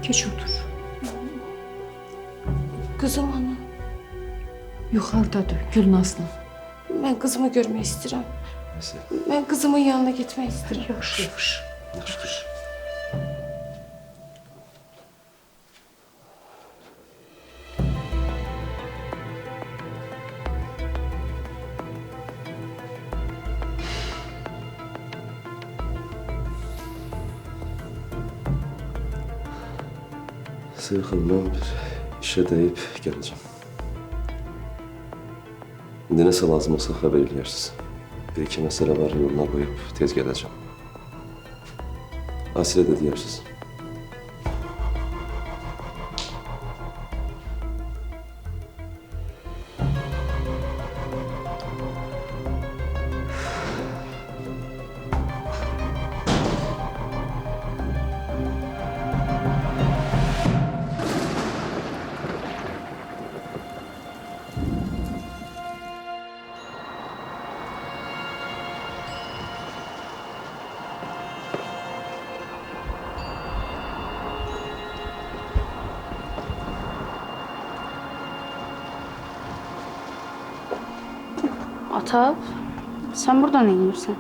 Geç otur. Kızım ana. Yuxarıdadır Gülnazla. Ben kızımı görmek istedim. Nasıl? Ben kızımın yanına gitmek istedim. Yaxşı, yaxşı. Yaxşıdır. Seyxan, mən bir işə deyib gələcəm. İndi nəsə lazım olsa xəbər eləyərsiniz. Bir-iki məsələ var, yoluna qoyub tez gələcəm. Asilə də deyərsiniz. Ata, sen burada ne yiyorsun?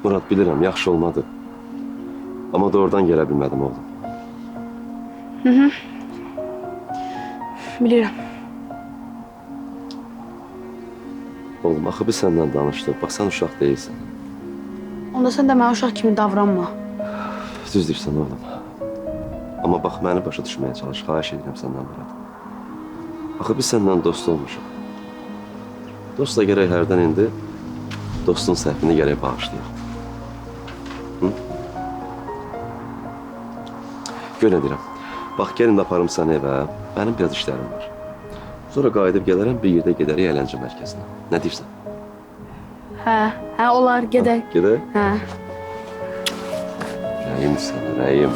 Murad, bilirəm, yaxşı olmadı. Amma doğrudan gələ bilmədim oğlum. Bilirim. Oğlum, axı biz səndən danışdıq. Bax, sən uşaq deyilsən. Onda sen de ben uşaq kimi davranma. Düz deyirsən oğlum. Amma bax, məni başa düşməyə çalış. Xahiş edirəm səndən, Murad. Axı biz səndən dost olmuşuq. Dost da gərək hərdən indi dostun səhvini gərək bağışlayaq. Hı? Göl edirəm. Bax, gəlin də aparım səni evə. Mənim biraz işlərim var. Sonra qayıdıb gələrəm, bir yerdə gedərik əyləncə mərkəzinə. Nə deyirsən? Hə, olar, gedək. Gedək? Hə. Rəyim sənə, rəyim.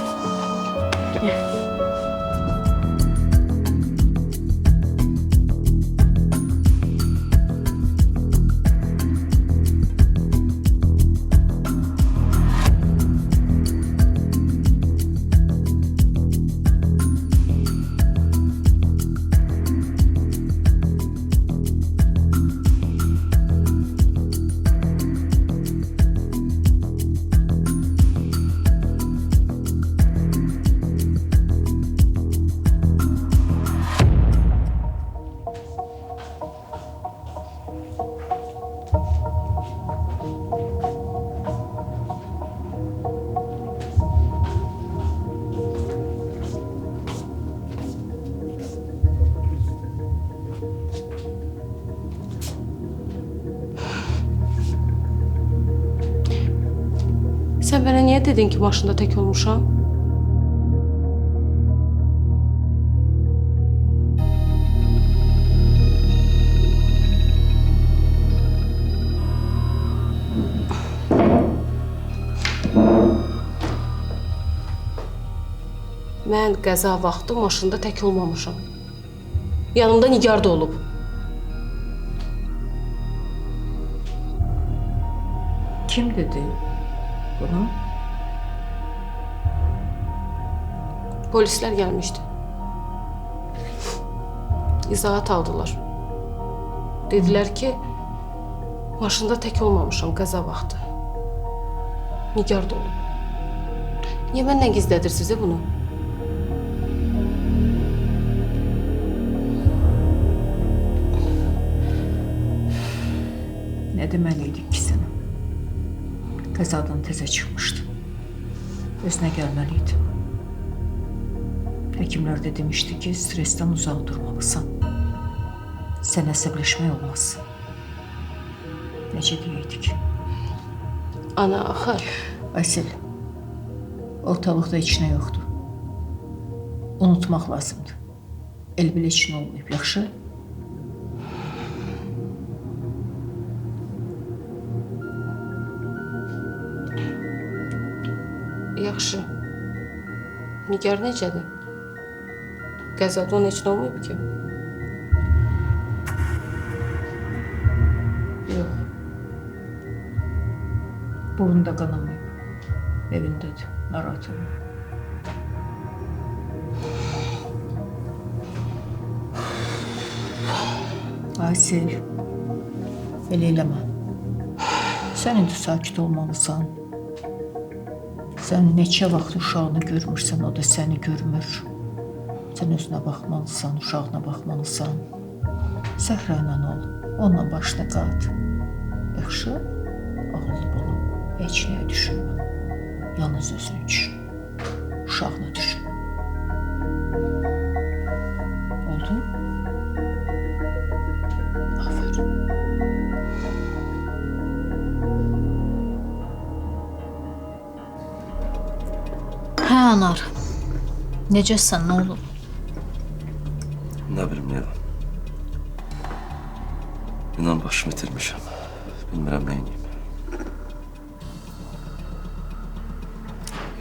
Sen bana niye dedin ki maşında tek olmuşam? Mən qəza vaxtı maşında tək olmamışam. Yanımda Nigar da olub. Kim dedi bunu? Polisler gelmişti. İzahat aldılar. Dediler ki maşında tek olmamışam qəza vaxtı. Nigar da olub. Niye benden gizledir size bunu? Ne demeliydik ki sana? Kazadan teze çıkmıştın. Özüne gelmeliydin. Hekimler de demişti ki stresten uzak durmalısın. Sen əsəbləşmək olmaz. Necə deyəydik? Ana axı. Asil, ortalıqda heç nə yoxdur. Unutmaq lazımdır. El bilə heç nə olmayıb, yaxşı? Yaxşı. Nigar necədir? Qəzada ona heç nə olmayıb ki? Yox. Burunda qanamayıb. Evindədir, narahat olma. Aysel, belə eləmə. Sən indi sakit olmalısan. Sən neçə vaxt uşağını görmürsən, o da səni görmür. Sən özünə baxmalısan, uşağına baxmalısan. Səhra ilə ol, onunla başına qat. Yaxşı? Ağıllı olun, heç nəyə düşünmə. Yalnız özünü düşün, uşağını düşün. Oldu? Aferin. Hə, Anar. Necəsən, nə olub? Ne bileyim Leyla. İnan başımı itirmişim. Bilmirəm nə edeyim.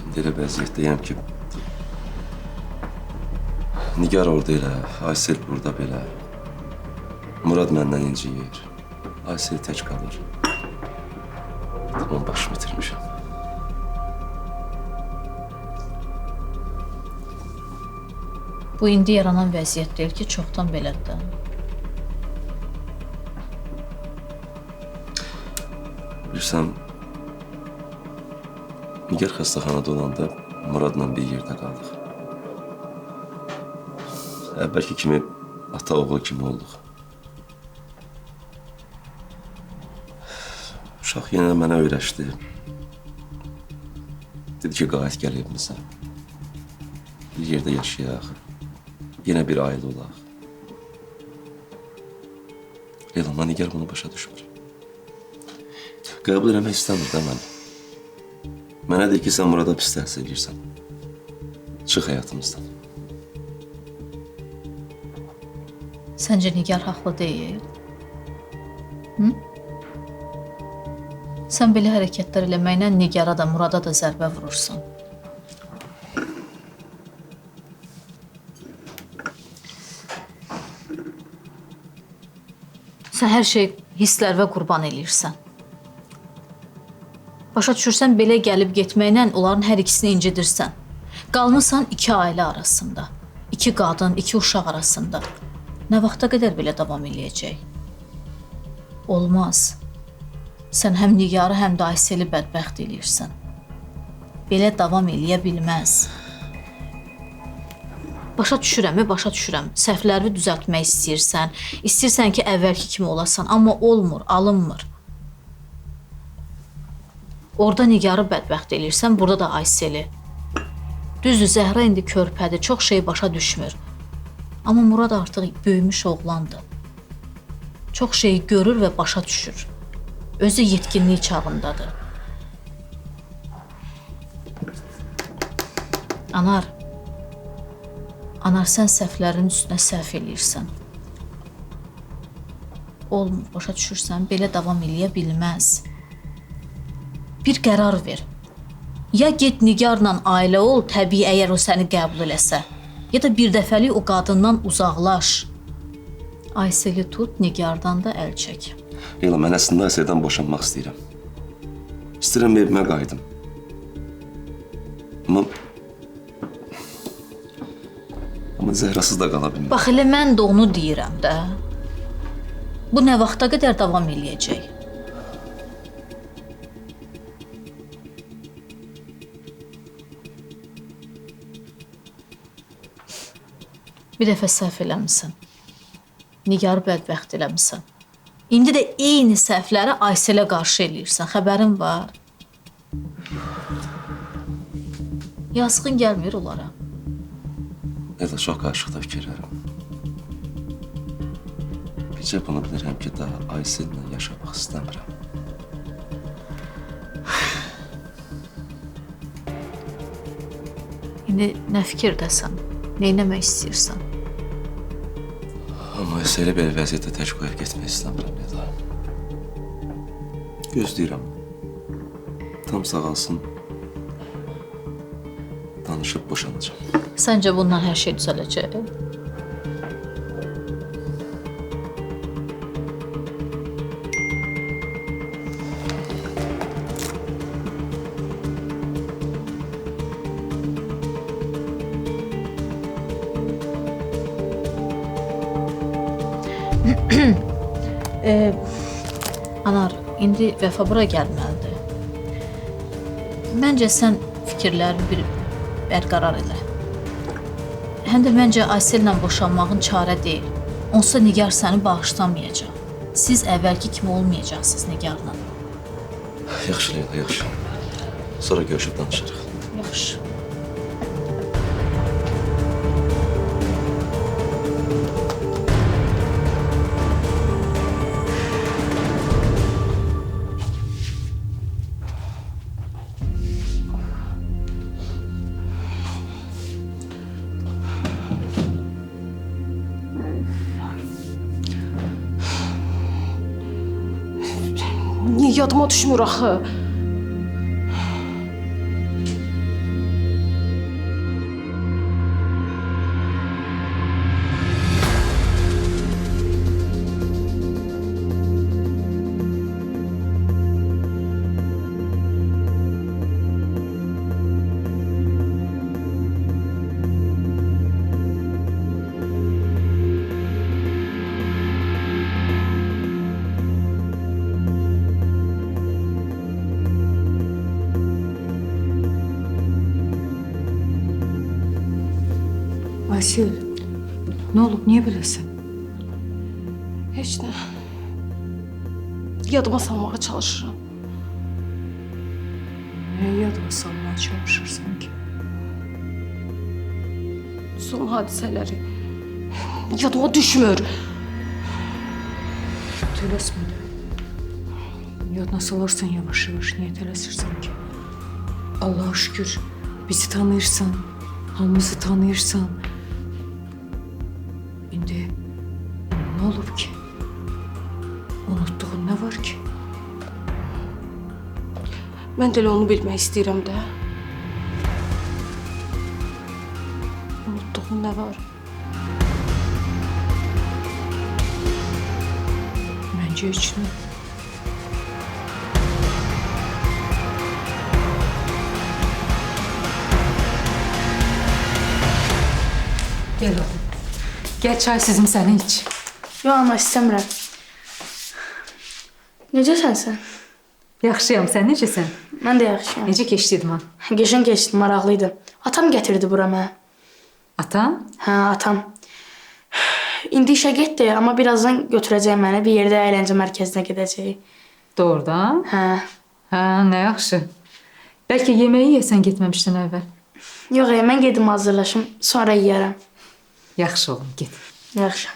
İndi elə vəziyyətdəyəm ki, Nigar orada elə, Aysel burada belə. Murad məndən inciyir. Aysel tək qalır. Tamam, başımı itirmişim. Bu indi yaranan vəziyyət deyil ki, çoxdan belədir. Bilirsən, Nigar xəstəxanada olanda Muradla bir yerdə qaldıq. Əvvəlki kimi ata-oğul kimi olduq. Uşaq yenə mənə öyrəşdi. Dedi ki, qayıt gəl evimizə. Bir yerdə yaşayaq. Yenə bir ailə olaq. Leyla, Nigar bunu başa düşmür. Qəbul eləmək istəmir də məni. Mənə deyir ki, sən Murada pis təhsil edirsən. Çıx həyatımızdan. Səncə Nigar haqlı deyil? Hı? Sən belə hərəkətlər eləməklə Nigara da, Murada da zərbə vurursan. Sən hər şey hisslərə qurban eləyirsən. Başa düşürsən, belə gəlib getməklə onların hər ikisini incidirsən. Qalmısan iki ailə arasında. İki qadın, iki uşaq arasında. Nə vaxta qədər belə davam eləyəcək? Olmaz. Sən həm Nigarı, həm də Ayseli bədbəxt eləyirsən. Belə davam eləyə bilməz. Başa düşürəm, başa düşürəm. Səhvlərimi düzəltmək istəyirsən. İstəyirsən ki, əvvəlki kimi olasan, amma olmur, alınmır. Orada Nigarı bədbəxt eləyirsən, burada da Ayseli. Düzdür, Zəhra indi körpədir, çox şey başa düşmür. Amma Murad artıq böyümüş oğlandır. Çox şeyi görür və başa düşür. Özü yetkinlik çağındadır. Anar, sən səhvlərin üstünə səhv eləyirsən. Olmur, başa düşürsən, belə davam eləyə bilməz. Bir qərar ver. Ya get Nigarla ailə ol, təbii əgər o səni qəbul eləsə. Ya da bir dəfəlik o qadından uzaqlaş. Ayseli tut, Nigardan da əl çək. Leyla, mən əslində Ayseldən boşanmaq istəyirəm. İstəyirəm evimə qayıdım. Amma Zəhrasız da qala bilməm. Bax, elə mən də onu deyirəm də. Bu nə vaxta qədər davam eləyəcək? Bir dəfə səhv eləmisən. Nigarı bədbəxt eləmisən. İndi də eyni səhvləri Ayselə qarşı eləyirsən. Xəbərin var. Yazığın gəlmir onlara. Leyla, çox qarışıq da fikirlərim. Bircə bunu bilirəm ki, daha Aysellə yaşamaq istəmirəm. İndi nə fikirdəsən? Nə etmək istəyirsən? Amma Aysel'i belə vəziyyətdə tək qoyub getmək istəmirəm, Leyla. Gözləyirəm. Tam sağalsın. Danışıb boşanacağım. Səncə bundan hər şey düzələcək? Anar, indi Vəfa bura gəlməlidir. Məncə sən fikirlərini bir bərqərar elə. Həm də məncə Aysellə boşanmağın çarə deyil. Onsuz da Nigar səni bağışlamayacaq. Siz əvvəlki kimi olmayacaqsınız Nigarla. Yaxşı Leyla, yaxşı. Sonra görüşüb danışarıq. Yaxşı. Niyə yadıma düşmür axı? Aysel, ne olub, niyə beləsən? Heç nə. Yadıma salmağa çalışıram. Nəyə yadıma salmaya çalışırsan ki? Son hadisələri yadıma düşmür. Tələsmə də. Yadına salarsan yavaş-yavaş, niyə tələsirsən ki? Allah'a şükür, bizi tanıyırsan, hamımızı tanıyırsan. İndi ne olub ki? Unuttuğun ne var ki? Mən də elə onu bilmək istəyirəm də. Unutduğum nə var? Məncə heç nə. Gel oğlum. Gel çay sizin səni iç. Yox, ana, istəmirəm. Necəsən sən? Yaxşıyam, sən necəsən? Mən də yaxşıyam. Necə keçdi idman? Geçən keçdi, maraqlıydı. Atam gətirdi bura mənə. Atan? Hə, atam. İndi işə getdi, amma birazdan götürəcək məni. Bir yerdə əyləncə mərkəzinə gedəcək. Doğrudan? Hə. Hə, nə yaxşı. Bəlkə yeməyi yeyəsən getməmişdən əvvəl. Yox, mən gedim hazırlaşım, sonra yeyərəm. Yaxşı oğlum, get. Yaxşı.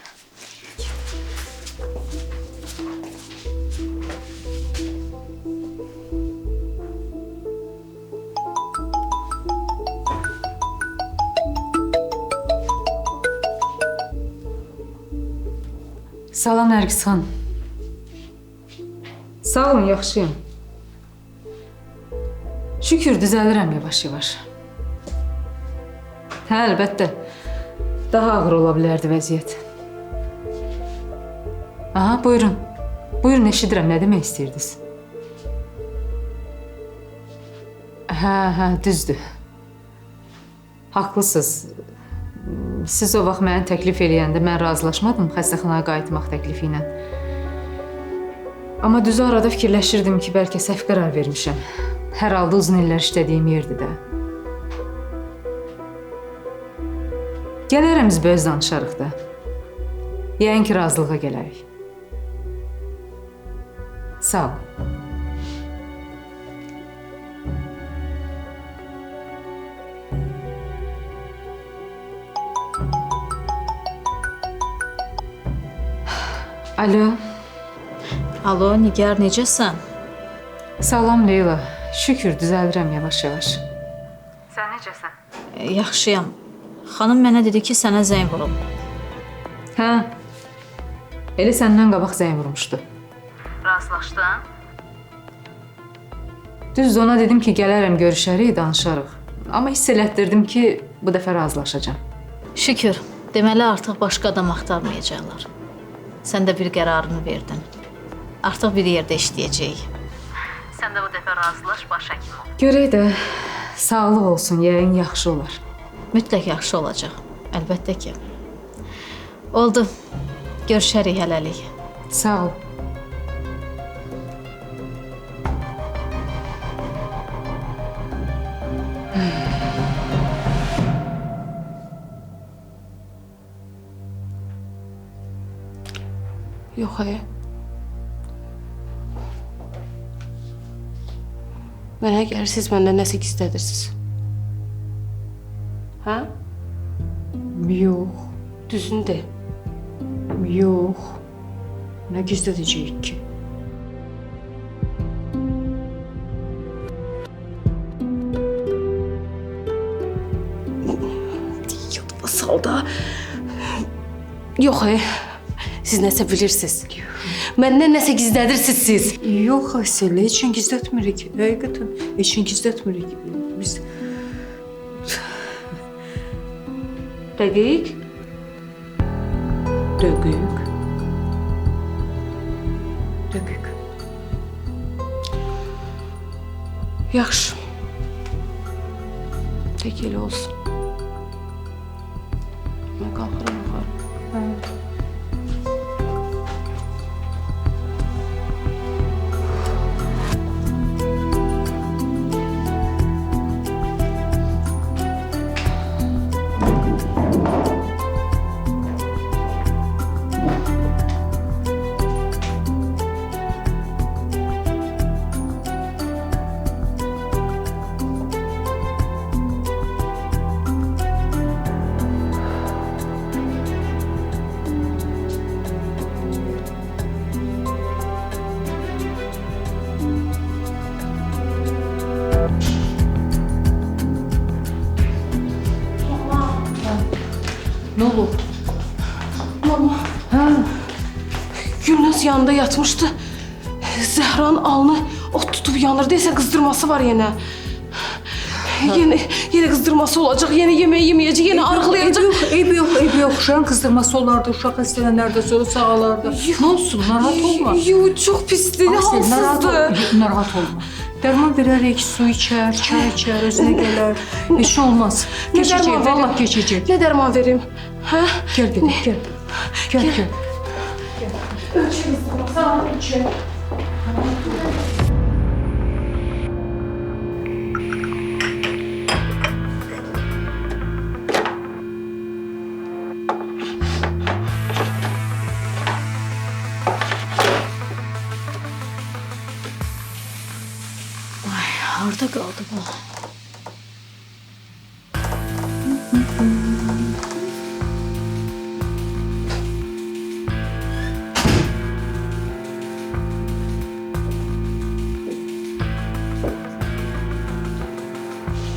Salam Nərgiz xan. Sağ olun, yaxşıyam. Şükür düzəlirəm yavaş-yavaş. Hə, əlbəttə. Daha ağır ola bilərdi vəziyyət. Aha, buyurun. Buyurun, eşidirəm, nə demək istəyirdiniz? Hə, düzdür. Haqlısınız. Siz o vaxt mənə təklif eləyəndə mən razılaşmadım xəstəxanaya qayıtmaq təklifi ilə. Amma düzü arada fikirləşirdim ki, bəlkə səhv qərar vermişəm. Hər halda uzun illər işlədiyim yerdir də. Gələrəm biz öz danışarıq da. Yəqin ki, razılığa gələrik. Sağ ol. Alo. Alo, Nigar, necəsən? Salam Leyla. Şükür düzəlirəm yavaş-yavaş. Sən necəsən? Yaxşıyam. Xanım mənə dedi ki, sənə zəng vurub. Hə. Elə səndən qabaq zəng vurmuşdu. Razılaşdın? Düz ona dedim ki, gələrəm görüşərik, danışarıq. Amma hiss elətdirdim ki, bu dəfə razılaşacağam. Şükür. Deməli artıq başqa adam axtarmayacaqlar. Sən də bir qərarını verdin. Artıq bir yerdə işləyəcəyik. Sən də bu dəfə razılaş, baş həkim ol. Görək də, sağlıq olsun, yəqin yaxşı olar. Mütləq yaxşı olacaq. Əlbəttə ki. Oldu. Görüşərik hələlik. Sağ ol. Yox, Mənə gəlir siz məndən nəsə gizlədirsiniz. Hə? Yox, Düzünü de. yox. Nə gizlədəcəyik ki? Yadıma sal da. Yox, siz nəsə bilirsiniz. Məndən nəsə gizlədirsiniz siz. Yox, Asel, heç nə gizlətmirik. Həqiqətən, heç nə gizlətmirik. Biz Dəqiq. dəqiq. Dəqiq. Yaxşı. Tək elə olsun. Mən qalxıram yuxarı. Nə olub? Mama. Gülnaz yanında yatmışdı. Zəhranın alnı ot tutub yanır. Deyəsən qızdırması var yenə. Yenə qızdırması olacaq. Yenə yemək yeməyəcək. Yenə arıqlayacaq. Eyb yox. Uşağın qızdırması olardı. Uşaq xəstələnərdə, sonra sağalardı. Nə olsun, narahat olma. Yox, çox pisdir, Asel, halsızdır. narahat olma. Dərman verərək, su içər, çay içər, özünə gələr. Heç nə olmaz. Nə Keçəcək, dərman verim? vallahi keçəcək. Nə dərman verim? Hə? Gəl gedək, gəl. Gəl. Harda qaldı bu?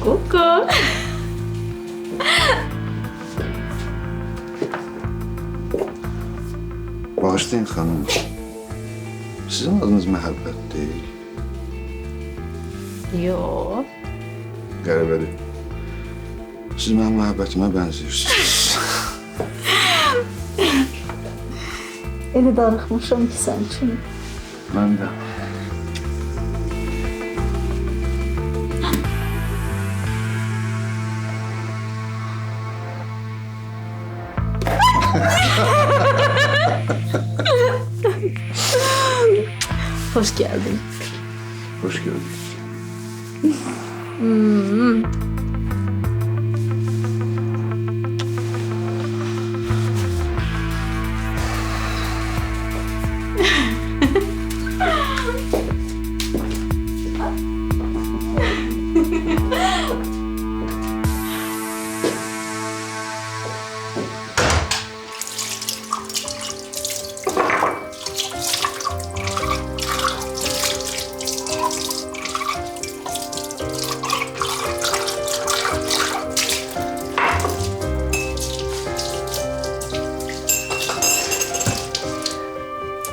Koko. Bağışlayın xanım. Sizin adınız Məhəbbət deyil. Yox. Qəribədir. Siz mənim məhəbbətimə bənzirsiniz. Elə darıxmışam ki sən üçün. Mən də. Xoş gəldin. Hoş gördük.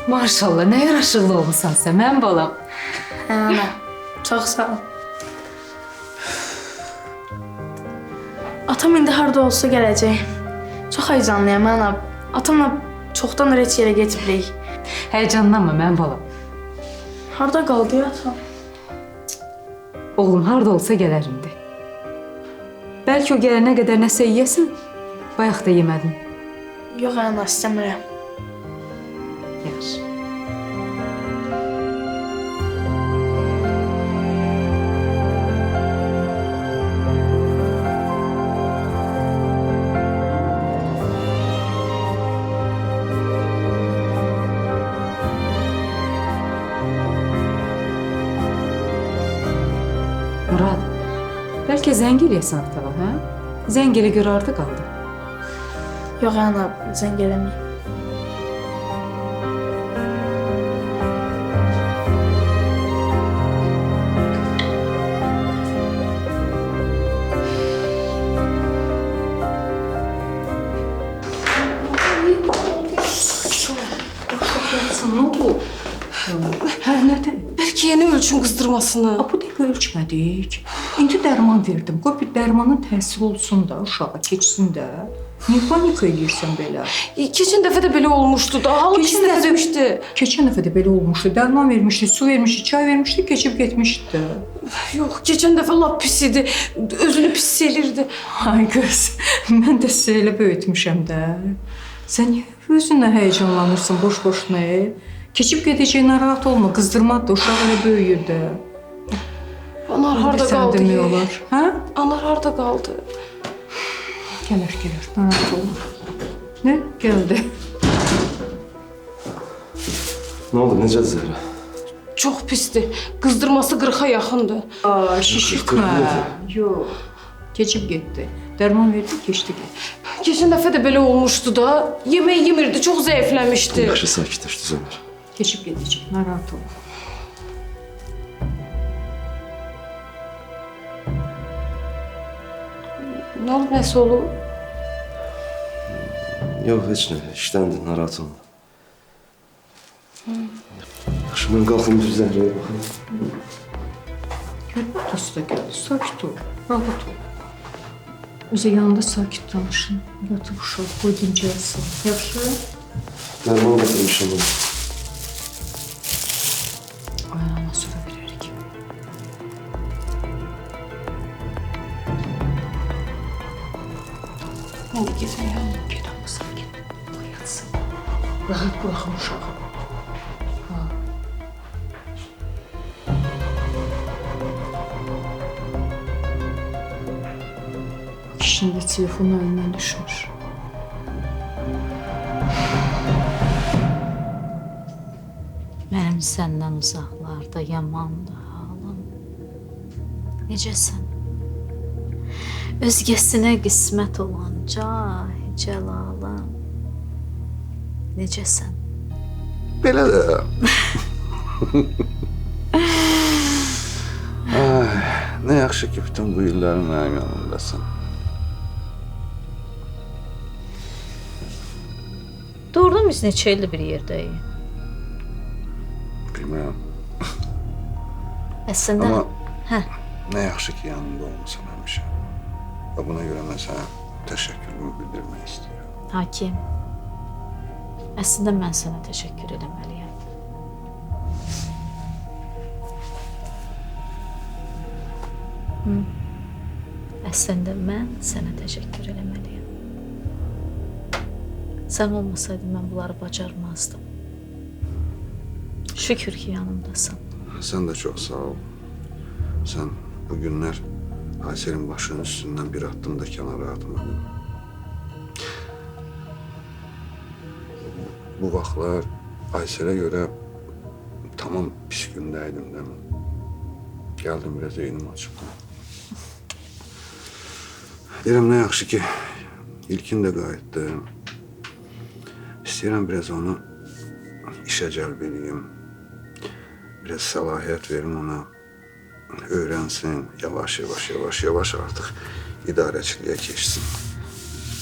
Maşallah, nə yaraşıqlı olmusan sən, mən balam. Hə, ana. Çox sağ ol. Atam indi harda olsa gələcək. Çox həyecanlıyam ana. Atamla çoxdan heç yerə getmirik. Həyəcanlanma, mən balam. Harda qaldı ya atam? Oğlum harda olsa gələr indi. Bəlkə o gələnə qədər nəsə yeyəsən, bayaq da yemədin. Yox ana, istəmirəm. Yaxşı. Murad, bəlkə zəng eləyəsən atava, hə? Zəng elə gör harda qaldı. Yox ana, zəng eləməyim. Nə oldu? Hə, nədir? Bəlkə yeni ölçüm qızdırmasını. Bu dəqiqə ölçmədik. İndi dərman verdim. Qoy bir dərmanın təsiri olsun da, uşağa keçsin də. Niyə panika edirsən belə? Keçən dəfə də belə olmuşdu da. Halı pisləmişdi. Keçən dəfə də belə olmuşdu. Dərman vermişdi, su vermişdi, çay vermişdi, keçib getmişdi. Yox, keçən dəfə lap pis idi. Özünü pis elirdi. Ay qız, mən də sizi elə böyütmüşəm də. Sən niyə özünlə həyəcanlanırsan boş-boşuna? Keçib gedəcək, narahat olma, qızdırmadı da, uşaq elə böyüyür də. Anar harda qaldı? Səndə nə olar? Hə? Anar harda qaldı? Gələr, narahat olma. Nə? Gəldi. Ne oldu? Necədir Zəhra? Çox pisdir. Qızdırması 40-a yaxındır. Şişirtmə. Yox. Keçib getdi. Dərman verdi, keçdi getdi. Keçən dəfə də belə olmuşdu da. Yemək yemirdi, çox zəifləmişdi. Yaxşı sakitləş, düzələr. Keçib gedəcək, narahat olma. Nə olub, nəsə olub? Yox, heç nə. İşdəndir, narahat olma. Yaxşı, mən qalxım bir Zəhrəyə baxayım. Görmə dostu da gəldi, sakit ol, rahat ol. Özü yanında sakit danışın. Yatıb uşaq, qoy dincəlsin. Yaxşı? Dərman gətirmişəm onu. Ayağına sonra verərik. Hadi gedin ya. Get amma sakit. Qoy yatsın. Rahat buraxın uşağı. Kişinin də telefonu əlindən düşmüş. Mənim səndən uzaqlarda yamandır halım. Necəsən? Özgəsinə qismət olan cahı cəlalım. Necəsən? Belə də. Ay, nə yaxşı ki, bütün bu illər mənim yanımdasan. Doğrudan biz neçə ildir bir yerdəyik? Bilmirəm. Əslində, Amma nə yaxşı ki, yanımda olmasan həmişə. Və buna görə mən sənə təşəkkürümü bildirmək istəyirəm. Hakim, əslində mən sənə təşəkkür eləməliyəm. Əslində mən sənə təşəkkür eləməliyəm. Sən olmasaydın mən bunları bacarmazdım. Şükür ki, yanımdasan. Sən də çox sağ ol. Sən bu günlər Aysel'in başının üstündən bir addım da kənara atmadın. Bu vaxtlar Aysel'e görə tamam pis gündəydim də mən. Gəldim biraz eynim açıqdan. Deyirəm, nə yaxşı ki, İlkin də qayıtdı. İstəyirəm biraz onu işə cəlb edeyim. Biraz səlahiyyət verim ona. Öyrənsin, yavaş artıq idarəçiliyə keçsin.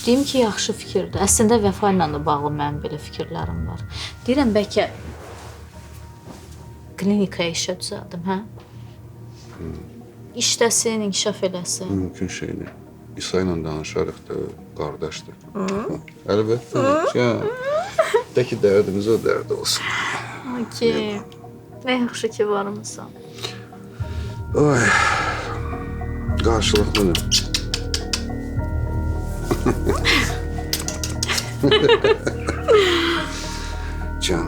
Deyim ki, yaxşı fikirdir. Əslində Vəfa ilə də bağlı mənim belə fikirlərim var. Deyirəm, bəlkə klinikaya işə düzəldim, hə? İşdəsin, inkişaf eləsin. Mümkün şeydir. İsa ilə danışarıq da, qardaşdır. Əlbəttə, ya. De ki, dərdimiz o dərd olsun. Hakim, nə yaxşı ki, varmısan. Oy, qarşılıqlıdır. Can,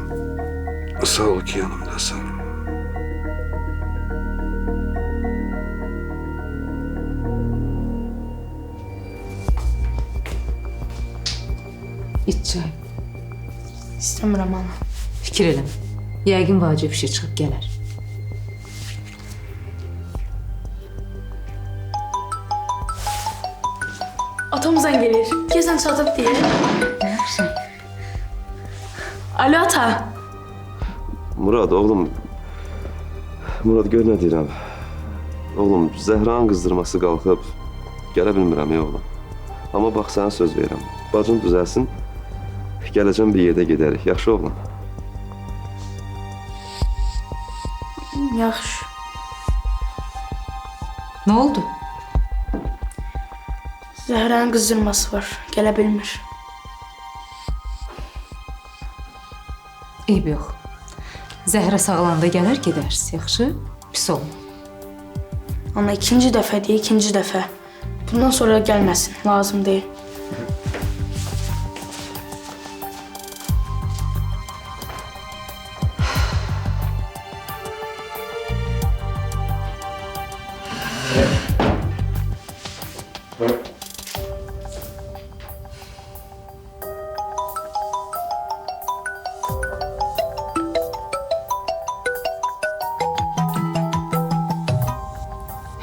sağ ol ki, yanımdasan. İç çay. İstəmirəm ana. Fikir eləmə. Yəqin vacib işi çıxıb gələr. Atam zəng eləyir. Gəlsən çatıb deyə. Yaxşı. Alo ata. Murad, oğlum. Murad, gör nə deyirəm. Oğlum, Zəhranın qızdırması qalxıb. Gələ bilmirəm, oğlum. Amma bax, sənə söz verirəm. Bacın düzəlsin. Gələcəm bir yerdə gedərik. Yaxşı, oğlum? Yaxşı. Nə oldu? Zəhranın qızdırması var. Gələ bilmir. Eyb yox. Zəhra sağlanda gələr gedərsiniz, yaxşı? Pis olma. Ana ikinci dəfə deyə, ikinci dəfə. Bundan sonra gəlməsin, lazım deyil.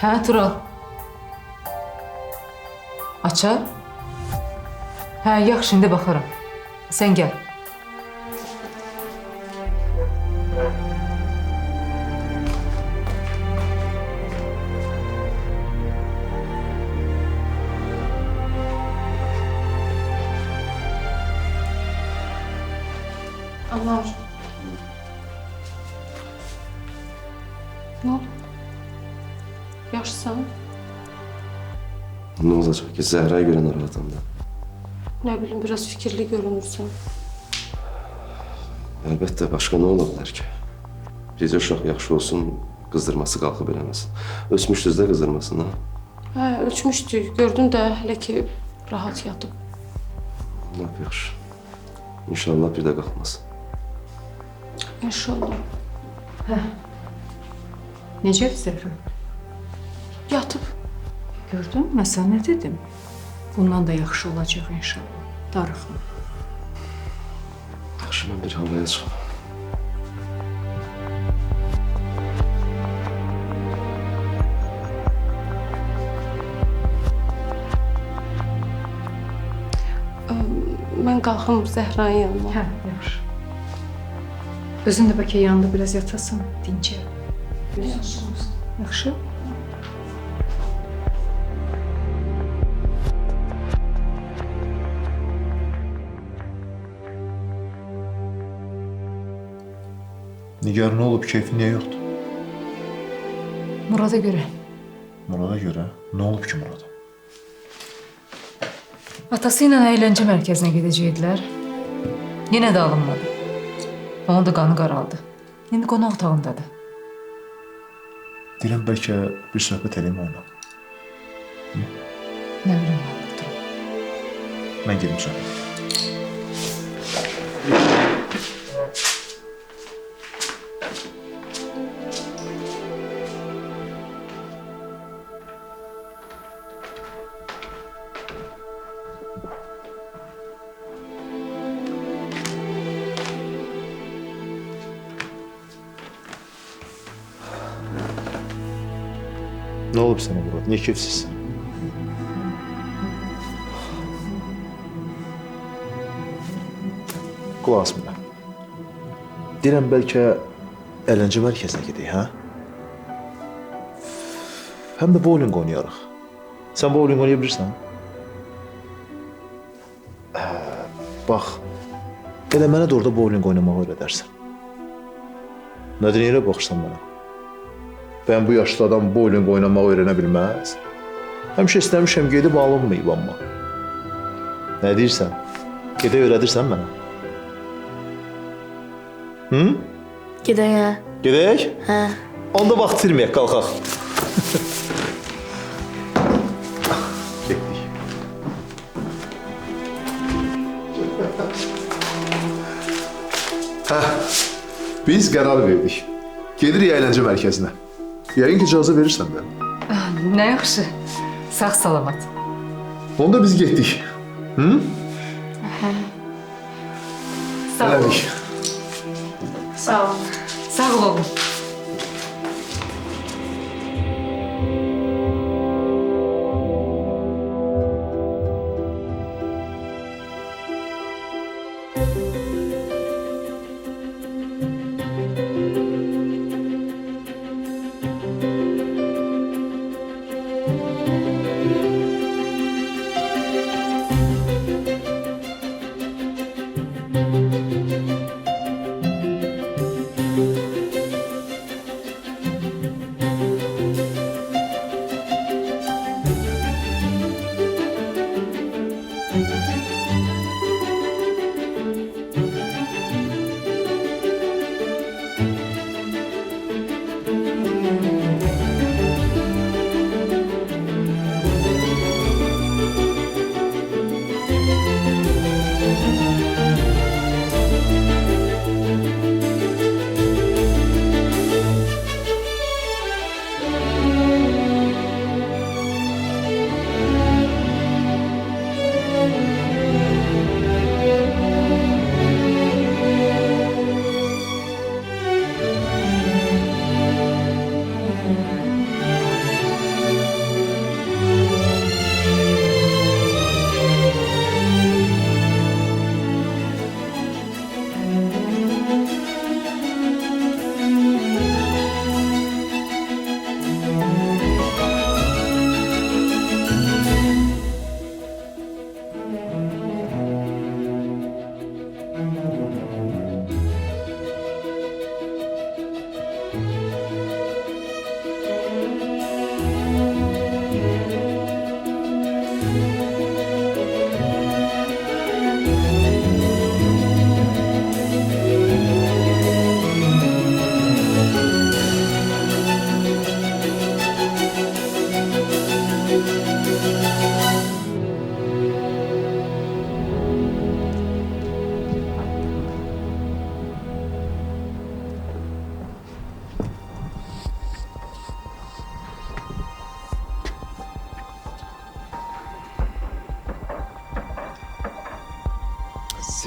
Hə, Tural. Açar? Hə, yaxşı, indi baxaram. Sən gəl. Anar. Nə oldu? Yaxşısan? Nə olacaq ki, Zəhraya görə narahatam da. Nə bilim, biraz fikirli görünürsən. Əlbəttə, başqa nə ola bilər ki? Bircə uşaq yaxşı olsun, qızdırması qalxıb eləməsin. Ölçmüşdünüz də qızdırmasını, ha? Hə, ölçmüşdük. Gördün də, hələ ki, rahat yatıb. Lap yaxşı. İnşallah bir də qalxmaz. İnşallah. Necədir Zəhra? Yatıb. Gördün, mən sənə nə dedim? Bundan da yaxşı olacaq inşallah. Darıxma. Yaxşı, mən bir havaya çıxım. Mən qalxım Zəhranın yanına. Hə, yaxşı. Özün də bəlkə yanında biraz yatasan, dincəl. Yaxşı? Nigar, nə olub? Keyfin niyə yoxdur? Murada görə. Murada görə? Nə olub ki Murada? Atası ilə əyləncə mərkəzinə gedəcəkdilər. Yenə də alınmadı. Onun da qanı qaraldı. İndi qonaq otağındadır. Deyirəm, bəlkə bir söhbət eləyim onunla. Nə bilim, mən oturum. Mən gedim söhbət. Nə olub sənə Murad? Niyə keyfsizsən? Qulaq as mənə. Deyirəm, bəlkə əyləncə mərkəzinə gedək, hə? Həm də bowling oynayarıq. Sən bowling oynaya bilirsən? Bax, elə mənə də orada bowling oynamağı öyrədərsən. Nədir, niyə baxırsan mənə? Ben bu yaşlı adam bowling oynamağı öyrənə bilməz. Həmişə istəmişəm, gedib alınmayıb amma. Nə deyirsən? Gedək öyrədirsən mənə? Hı? Gedək, hə? Gedək? Hə. Onda vaxt itirməyək, qalxaq. Getdik. Biz qərar verdik. Gedirik əyləncə mərkəzinə. Yəqin ki, icazə verirsən də. Nə yaxşı. Sağ salamat. Onda biz getdik. Hı? Sağ ol. Elədik. Sağ ol. Sağ ol oğlum.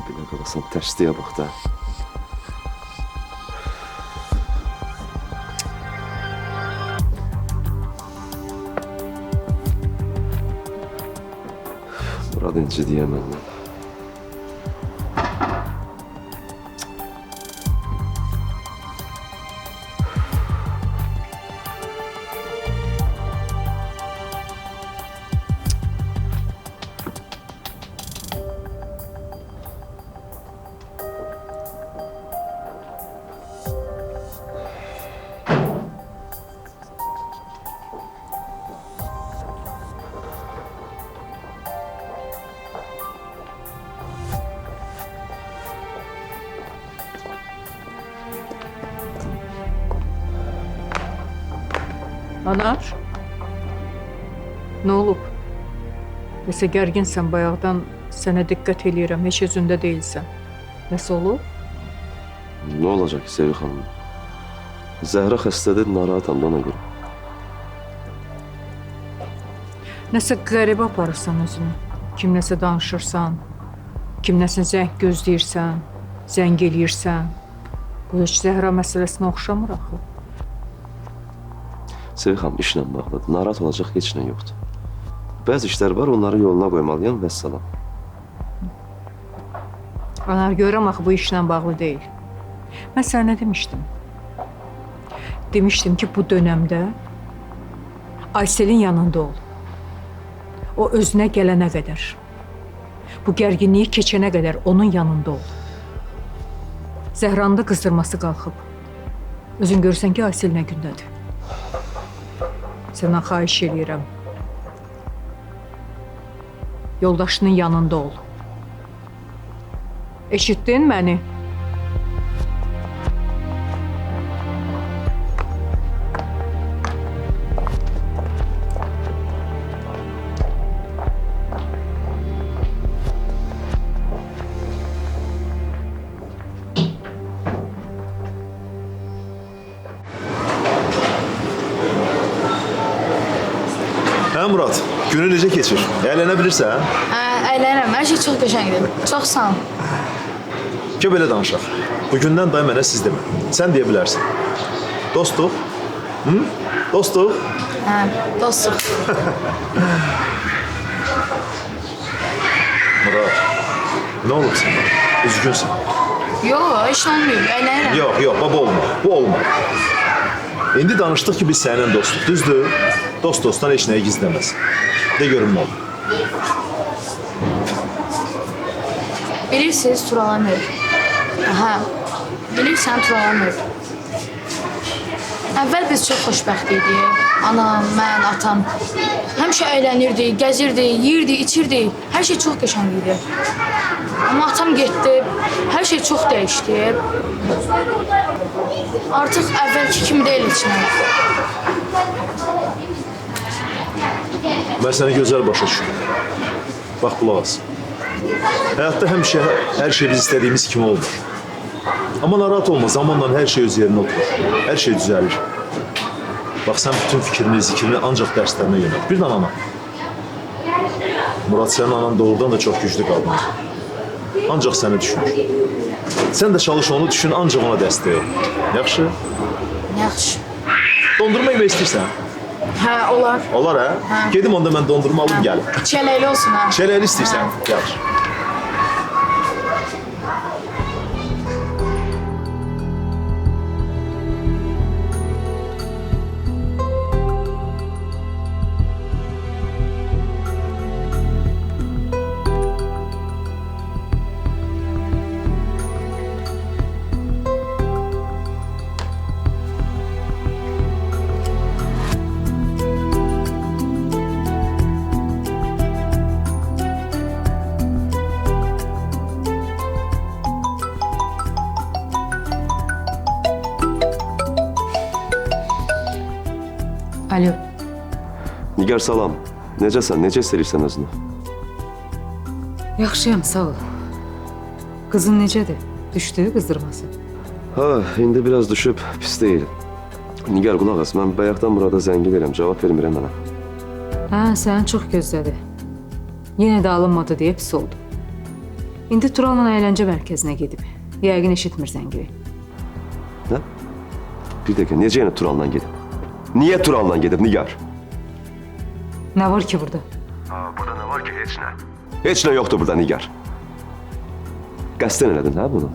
Belə qalasan tərsliyə bax da. Murad incidiyə məndən. Anar, nə olub? Nəsə gərginsən bayaqdan, sənə diqqət eləyirəm, heç özündə deyilsən. Nəsə olub? Nə olacaq ki, Sevil xanım? Zəhra xəstədir, narahatam da ona görə. Nəsə qəribə aparırsan özünü. Kimləsə danışırsan, kimləsə zəng gözləyirsən, zəng eləyirsən. Bu heç Zəhra məsələsinə oxşamır axı. Sevil xanım işlə bağlıdır, narahat olacaq heç nə yoxdur. Bəzi işlər var, onları yoluna qoymalıyam, vəssalam. Anar, görürəm axı bu işlə bağlı deyil. Mən sənə nə demişdim? Demişdim ki, bu dönəmdə Ayselin yanında ol. O özünə gələnə qədər, bu gərginliyi keçənə qədər onun yanında ol. Zəhranın da qızdırması qalxıb. Özün görsən ki, Aysel nə gündədir. Səndən xahiş eləyirəm. Yoldaşının yanında ol. Eşitdin məni? Hə Murad, günü necə keçir? Əylənə bilirsən? Hə, əylənirəm. Hər şey çox qəşəngdir. Çox sağ ol. Ki belə danışaq. Bugündən day mənə siz demə. Sən deyə bilərsən. Dostuq? Hı? Dostuq? Hə, dostluq. Murad, nə olub sənə? Üzgünsən. Yox, heç nə olmuyor. Əylənirəm. Yox, baba olma. Bu olma. İndi danışdıq ki, biz səninlə dostuq. Düzdür? Dost dostdan heç nəyi gizləməz. De görüm nə oldu. Bilirsiniz, Turalanmır. Hə, bilirsən, Turalanmır. Əvvəl biz çox xoşbəxt idik. Anam, mən, atam. Həmişə əylənirdi, gəzirdi, yirdi, içirdi. Hər şey çox qəşəng idi. Amma atam getdi, hər şey çox dəyişdi. Artıq əvvəlki kimi deyil heç nə. Mən səni gözəl başa düşürəm. Bax, qulaq as. Həyatda həmişə hər şey biz istədiyimiz kimi olmur. Amma narahat olma, zamanla hər şey öz yerinə oturur. Hər şey düzəlir. Bax, sən bütün fikrini, zikrini ancaq dərslərinə yönət. Bir də anana. Murad, sənin anan doğrudan da çox güclü qadındır. Ancaq səni düşünür. Sən də çalış onu düşün, ancaq ona dəstək ol. Yaxşı? Yaxşı. Dondurma yemək istəyirsən? Hə, olar. Olar, hə? Hə. Gedim onda mən dondurma alım, gəlim. Çələkli olsun, hə. Çələkli istəyirsən? Yaxşı. Alo. Nigar salam. Necəsən? Necə hiss edirsən özünü? Yaxşıyam, sağ ol. Qızın necədir? Düşdü qızdırması? Ha, indi biraz düşüb, pis deyil. Nigar, qulaq as, mən bayaqdan Murada zəng edirəm, cavab vermirəm mənə. Hə, səni çox gözlədi. Yenə də alınmadı deyə pis oldu. İndi Turalla əyləncə mərkəzinə gedib. Yəqin eşitmir zəngini. Nə? Bir dəqiqə, necə yenə Turanla gedib? Niyə Turanla gedib, Nigar? Nə var ki burada? Burada nə var ki, heç nə? Heç nə yoxdur burada, Nigar. Qəsdən elədin, hə bunu?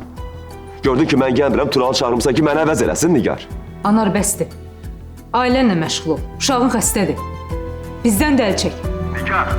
Gördün ki, mən gəlmirəm, Turanı çağırmışsan ki, mənə əvəz eləsin, Nigar. Anar bəsdir. Ailənlə məşğul ol. Uşağın xəstədir. Bizdən də əl çək. Nigar!